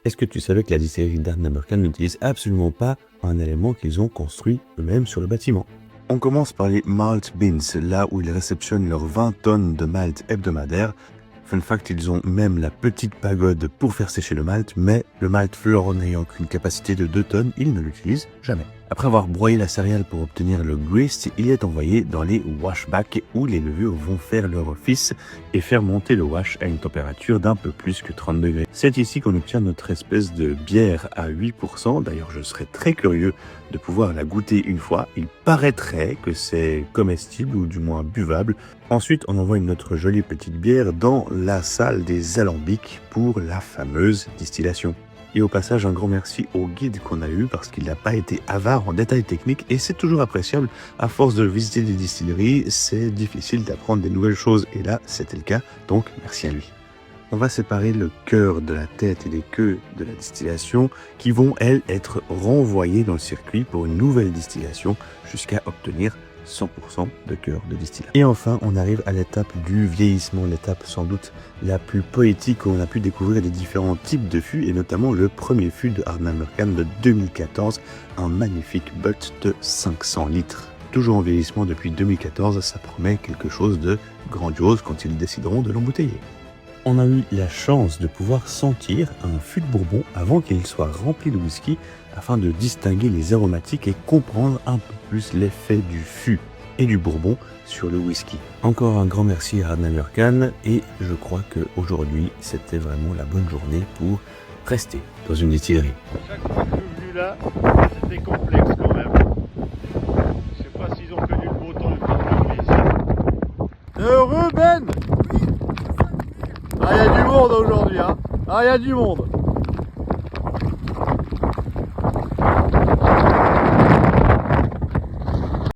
Est-ce que tu savais que la distillerie d'Ardnamurchan n'utilise absolument pas un élément qu'ils ont construit eux-mêmes sur le bâtiment? On commence par les malt bins, là où ils réceptionnent leurs 20 tonnes de malt hebdomadaires. Fun fact, ils ont même la petite pagode pour faire sécher le malt, mais le malt fleur n'ayant qu'une capacité de 2 tonnes, ils ne l'utilisent jamais. Après avoir broyé la céréale pour obtenir le grist, il est envoyé dans les washbacks où les levures vont faire leur office et faire monter le wash à une température d'un peu plus que 30 degrés. C'est ici qu'on obtient notre espèce de bière à 8%. D'ailleurs, je serais très curieux de pouvoir la goûter une fois. Il paraîtrait que c'est comestible ou du moins buvable. Ensuite, on envoie notre jolie petite bière dans la salle des alambics pour la fameuse distillation. Et au passage, un grand merci au guide qu'on a eu parce qu'il n'a pas été avare en détails techniques et c'est toujours appréciable. À force de visiter des distilleries, c'est difficile d'apprendre des nouvelles choses et là, c'était le cas, donc merci à lui. On va séparer le cœur de la tête et les queues de la distillation qui vont, elles, être renvoyées dans le circuit pour une nouvelle distillation jusqu'à obtenir 100% de cœur de distillation. Et enfin, on arrive à l'étape du vieillissement, l'étape sans doute la plus poétique où on a pu découvrir les différents types de fûts et notamment le premier fût de Ardnamurchan de 2014, un magnifique butt de 500 litres. Toujours en vieillissement depuis 2014, ça promet quelque chose de grandiose quand ils décideront de l'embouteiller. On a eu la chance de pouvoir sentir un fût de bourbon avant qu'il soit rempli de whisky afin de distinguer les aromatiques et comprendre un peu plus l'effet du fût et du bourbon sur le whisky. Encore un grand merci à Ardnamurchan et je crois qu'aujourd'hui c'était vraiment la bonne journée pour rester dans une distillerie. Chaque fois que je suis venu là, c'était complexe quand même. Je sais pas s'ils ont connu le beau temps le film ici. T'es heureux Ben? Ah, il y a du monde aujourd'hui, hein. Ah, il y a du monde.